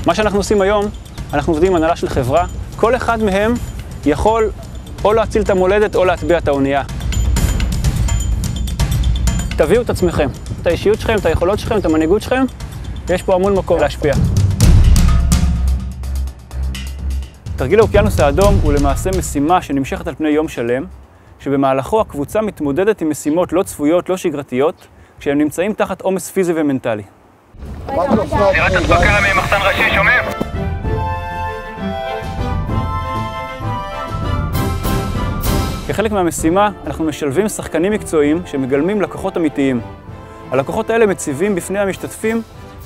מה שאנחנו עושים היום, אנחנו עובדים עם הנהלה של חברה, כל אחד מהם יכול או להציל את המולדת או להטביע את האונייה. תביאו את עצמכם, את האישיות שלכם, את היכולות שלכם, את המנהיגות שלכם, יש פה המון מקום להשפיע. תרגיל האוקיינוס האדום הוא למעשה משימה שנמשכת על פני יום שלם, שבמהלכו הקבוצה מתמודדת עם משימות לא צפויות, לא שגרתיות, כשהם נמצאים תחת עומס פיזי ומנטלי. זירת הדבקה ממחסן ראשי, שומעים? כחלק מהמשימה, אנחנו משלבים שחקנים מקצועיים שמגלמים לקוחות אמיתיים. הלקוחות האלה מציבים בפני המשתתפים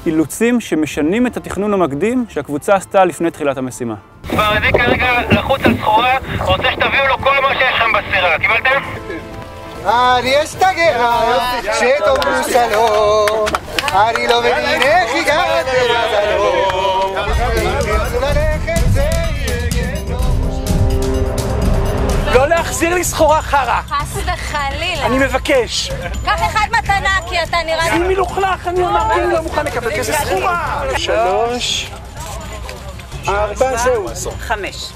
אילוצים שמשנים את התכנון המקדים שהקבוצה עשתה לפני תחילת המשימה. כבר אני כרגע לחוץ על סחורה, רוצה שתביאו לו כל מה שיש לכם בסירה, קיבלתם? אני אשתגע, שתאמרו שלום, אני לא מבין איך הגעתם לשלום, תרצו ללכת זה יהיה לא להחזיר לי סחורה חרה. חס וחלילה. אני מבקש. קח אחד מתנה, כי אתה נראה לי... אני מלוכלך, אני אמרתי, אני לא מוכן לקבל כזה סחורה. 3, 4, זהו. 5.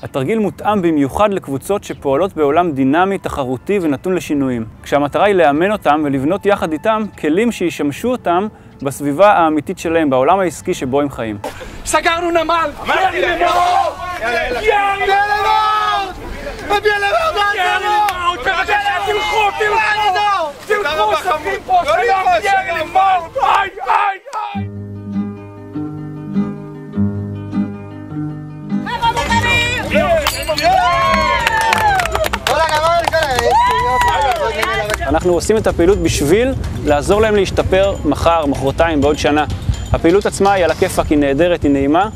התרגיל מותאם במיוחד לקבוצות שפועלות בעולם דינמי, תחרותי ונתון לשינויים. כשהמטרה היא לאמן אותם ולבנות יחד איתם כלים שישמשו אותם בסביבה האמיתית שלהם, בעולם העסקי שבו הם חיים. סגרנו נמל! יאללה למות! יאללה למות! תלכו, שבים פה, שלום, יאללה למות! איי, איי, איי! אנחנו עושים את הפעילות בשביל לעזור להם להשתפר מחר, מחרתיים, בעוד שנה. הפעילות עצמה היא על הכיפאק, היא נהדרת, היא נעימה,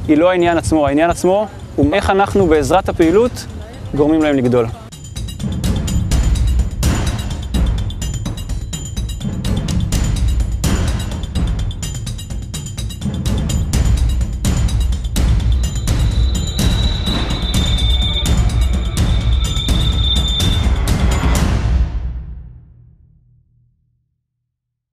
היא לא העניין עצמו. העניין עצמו הוא איך אנחנו בעזרת הפעילות גורמים להם לגדול.